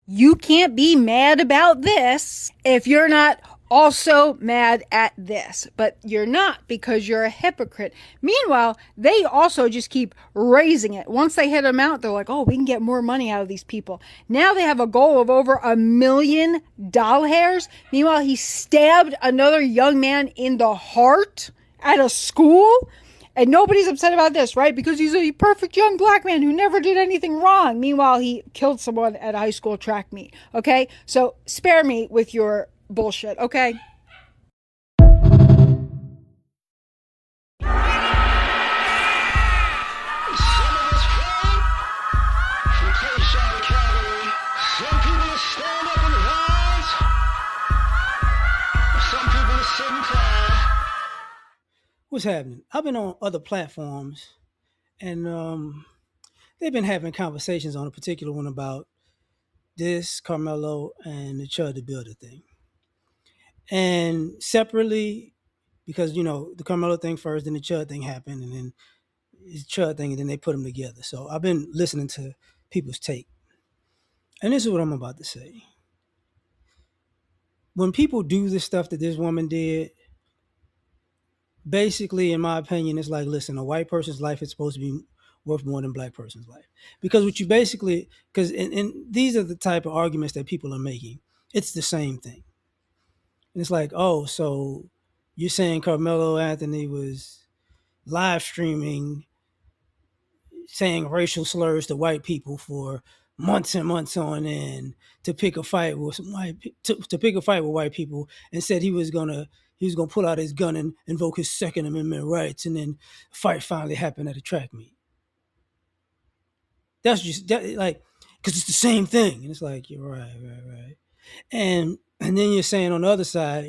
You can't be mad about this if you're not also mad at this. But you're not because you're a hypocrite. Meanwhile, they also just keep raising it. Once they hit a amount, they're like, oh, we can get more money out of these people. Now they have a goal of over $1 million hairs. Meanwhile, he stabbed another young man in the heart at a school. And nobody's upset about this, right? Because he's a perfect young black man who never did anything wrong. Meanwhile, he killed someone at a high school track meet. Okay? So spare me with your bullshit, okay? Some of us came from Kershaw Academy. Some people are stand up and rise. Some people are sit and cry. What's happening? I've been on other platforms, and they've been having conversations on a particular one about this Carmelo and the Chud the Builder thing, and separately because the Carmelo thing first, then the Chud thing happened, and then his Chud thing, and then they put them together. So I've been listening to people's take, and this is what I'm about to say. When people do the stuff that this woman did, basically, in my opinion, it's like, listen, a white person's life is supposed to be worth more than a black person's life. Because what you basically, because and these are the type of arguments that people are making. It's the same thing. And it's like, oh, so you're saying Carmelo Anthony was live streaming, saying racial slurs to white people for months and months on end to pick a fight with some to pick a fight with white people, and said he was gonna pull out his gun and invoke his Second Amendment rights, and then fight finally happened at a track meet. That's just that, like, because it's the same thing, and it's like, you're right, and then you're saying on the other side,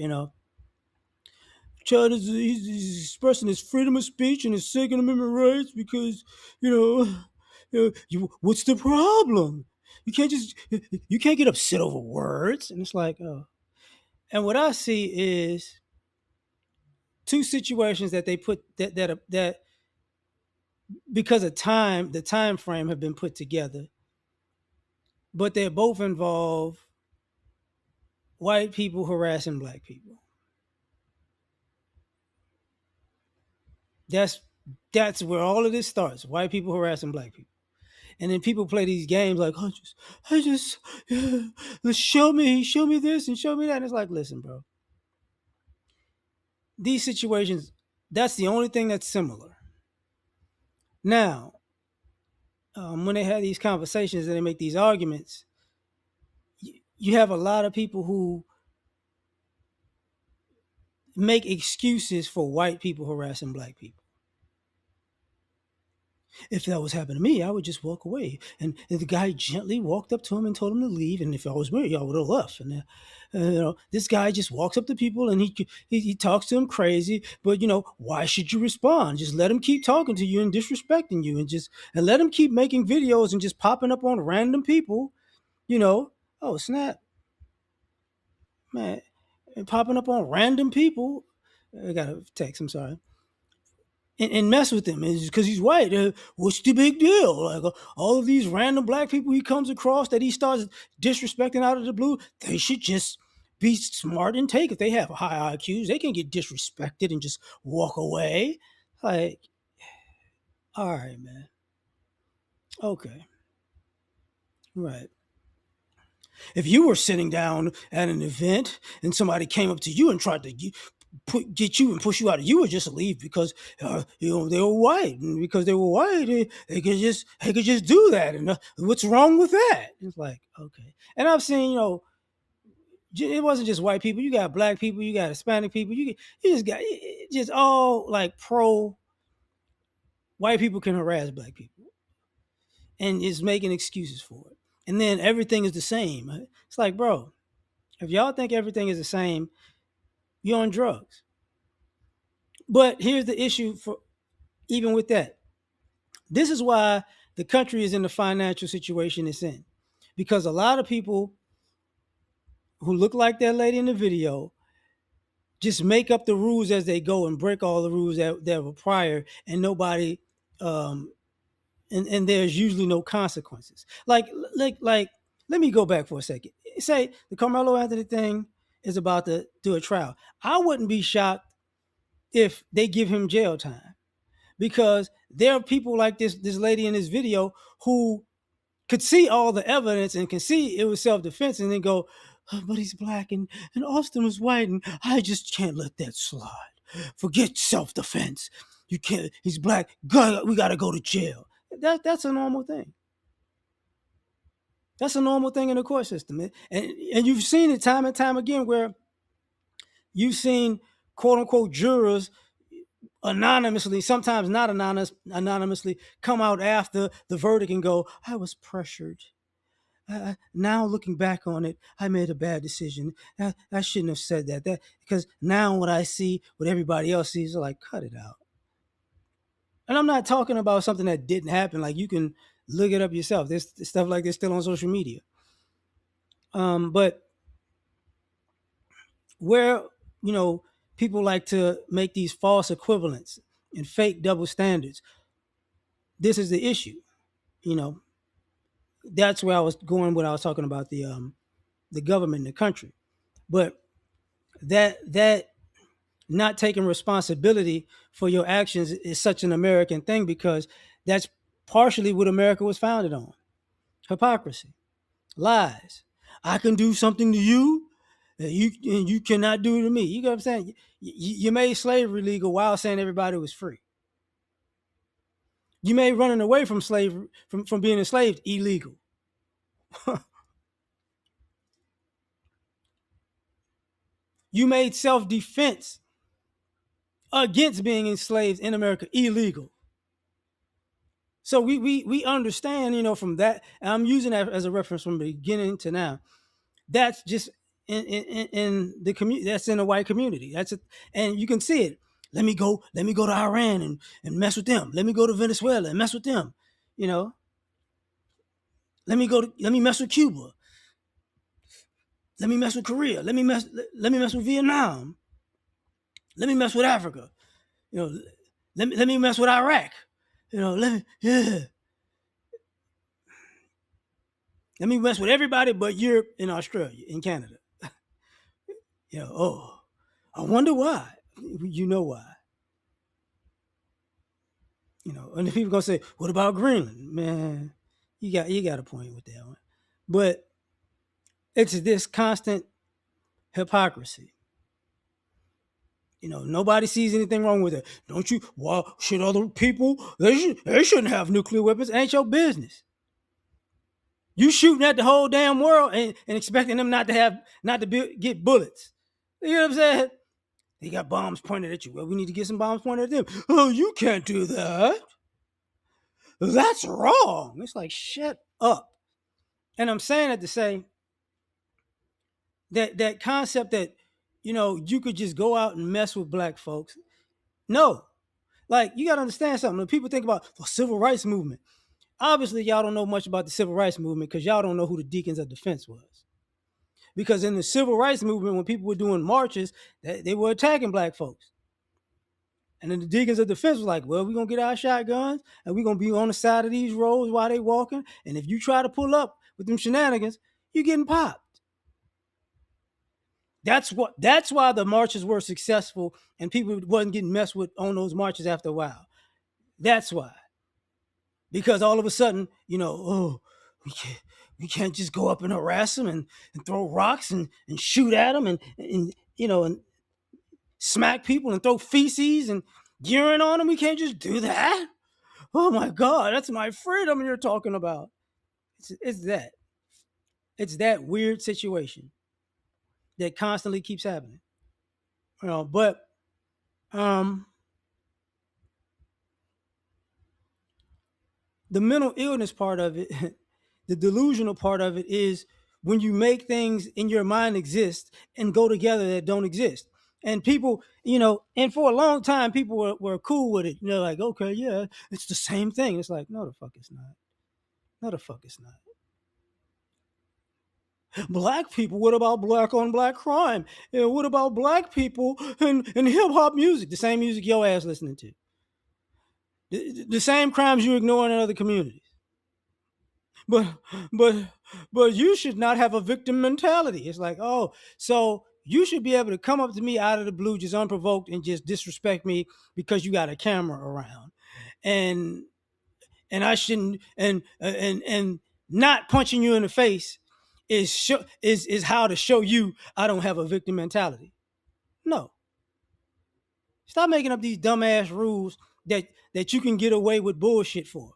Chad is he's expressing his freedom of speech and his Second Amendment rights because you know, what's the problem? You can't just you can't get upset over words, and it's like, oh. And what I see is two situations that they put that because of time, the time frame have been put together, but they both involve white people harassing black people. That's that's where all of this starts. White people harassing black people. And then people play these games like, I just, let's show me this and show me that. And it's like, listen, bro, these situations, that's the only thing that's similar. Now, when they have these conversations and they make these arguments, you have a lot of people who make excuses for white people harassing black people. If that was happening to me, I would just walk away. And the guy gently walked up to him and told him to leave. And if I was me, I would have left. And this guy just walks up to people and he talks to them crazy. But why should you respond? Just let him keep talking to you and disrespecting you, and let him keep making videos and just popping up on random people. Oh snap, man, and popping up on random people. I got a text. I'm sorry, and mess with him because he's white. What's the big deal? Like all of these random black people he comes across that he starts disrespecting out of the blue, they should just be smart and take. If they have high IQs, they can get disrespected and just walk away. Like, all right, man. Okay, right. If you were sitting down at an event and somebody came up to you and tried to get you and push you out, you would just leave because they were white, and because they were white, they could just do that. And what's wrong with that? It's like, okay. And I've seen, it wasn't just white people. You got black people, you got Hispanic people. You just got just all like pro white people can harass black people and is making excuses for it. And then everything is the same. It's like, bro, if y'all think everything is the same, you're on drugs. But here's the issue for even with that. This is why the country is in the financial situation it's in. Because a lot of people who look like that lady in the video just make up the rules as they go and break all the rules that were prior, and nobody and there's usually no consequences. Like Let me go back for a second. Say the Carmelo Anthony thing is about to do a trial. I wouldn't be shocked if they give him jail time, because there are people like this lady in this video who could see all the evidence and can see it was self-defense and then go, oh, but he's black and Austin was white and I just can't let that slide. Forget self-defense. You can't, he's black. God, we got to go to jail. That's a normal thing. That's a normal thing in the court system. And you've seen it time and time again where you've seen quote unquote jurors anonymously, sometimes not anonymously, come out after the verdict and go, I was pressured. Now looking back on it, I made a bad decision. I shouldn't have said that. Because now what I see, what everybody else sees, are like, cut it out. And I'm not talking about something that didn't happen. Like, you can look it up yourself. There's stuff like this still on social media. But where, people like to make these false equivalents and fake double standards, this is the issue. That's where I was going when I was talking about the government in the country. But that not taking responsibility for your actions is such an American thing, because that's partially what America was founded on: hypocrisy, lies. I can do something to you, and you cannot do it to me. You know what I'm saying? You made slavery legal while saying everybody was free. You made running away from slavery, from being enslaved, illegal. You made self-defense against being enslaved in America illegal. So we understand, from that. And I'm using that as a reference from the beginning to now. That's just in the community. That's in the white community. And you can see it. Let me go to Iran and mess with them. Let me go to Venezuela and mess with them. Let me mess with Cuba. Let me mess with Korea. Let me mess with Vietnam. Let me mess with Africa. Let me mess with Iraq. Let me mess with everybody but Europe and Australia and Canada. I wonder why. You know why. And the people gonna say, "What about Greenland?" Man, you got a point with that one. But it's this constant hypocrisy. Nobody sees anything wrong with it. Don't you? Well, should other people? They shouldn't have nuclear weapons. It ain't your business. You shooting at the whole damn world and expecting them not to get bullets. You know what I'm saying? They got bombs pointed at you. Well, we need to get some bombs pointed at them. Oh, you can't do that. That's wrong. It's like, shut up. And I'm saying it to say that concept that, you could just go out and mess with black folks. No. Like, you got to understand something. When people think about the civil rights movement, obviously y'all don't know much about the civil rights movement because y'all don't know who the Deacons of Defense was. Because in the civil rights movement, when people were doing marches, they were attacking black folks. And then the Deacons of Defense was like, well, we're going to get our shotguns and we're going to be on the side of these roads while they walking. And if you try to pull up with them shenanigans, you're getting popped. That's why the marches were successful and people wasn't getting messed with on those marches after a while. That's why. Because all of a sudden, we can't just go up and harass them and throw rocks and shoot at them and smack people and throw feces and urine on them. We can't just do that. Oh my God, that's my freedom you're talking about. It's that weird situation that constantly keeps happening. But the mental illness part of it, the delusional part of it, is when you make things in your mind exist and go together that don't exist. And people, and for a long time, people were cool with it. Like, okay, yeah, it's the same thing. It's like, no, the fuck it's not. No, the fuck it's not. Black people, what about black on black crime? What about black people and hip hop music? The same music your ass listening to. The same crimes you ignoring in other communities. but but but you should not have a victim mentality. It's like, oh, so you should be able to come up to me out of the blue just unprovoked and just disrespect me because you got a camera around. And I shouldn't, and not punching you in the face is how to show you I don't have a victim mentality. No. Stop making up these dumbass rules that you can get away with bullshit for.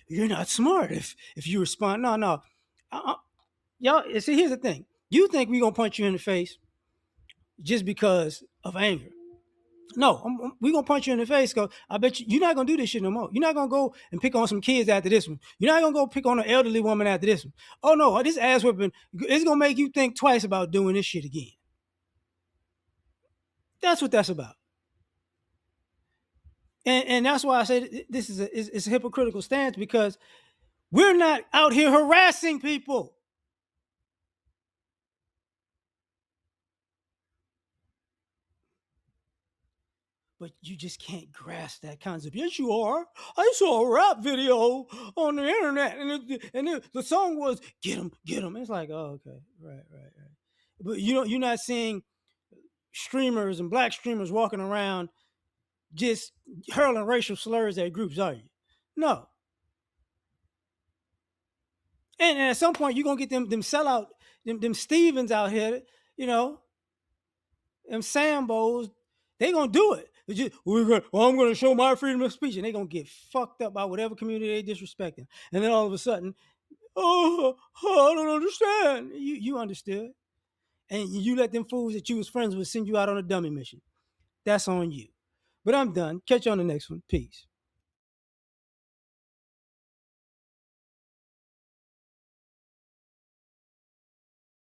You're not smart if you respond. No, no. Y'all, see, here's the thing. You think we're gonna punch you in the face just because of anger. No, we're gonna punch you in the face because I bet you're not gonna do this shit no more. You're not gonna go and pick on some kids after this one. You're not gonna go pick on an elderly woman after this one. Oh no, this ass whipping is gonna make you think twice about doing this shit again. That's what that's about. And that's why I say this is it's a hypocritical stance, because we're not out here harassing people. But you just can't grasp that concept. Yes, you are. I saw a rap video on the internet, and the song was "Get 'em, get 'em." It's like, oh, okay, right. But you're not seeing streamers and black streamers walking around just hurling racial slurs at groups, are you? No. And at some point, you're gonna get them sellout them Stevens out here, you know, them Sambos. They gonna do it. I'm gonna show my freedom of speech, and they gonna get fucked up by whatever community they disrespecting. And then all of a sudden, I don't understand. You understood, and you let them fools that you was friends with send you out on a dummy mission. That's on you. But I'm done. Catch you on the next one. Peace.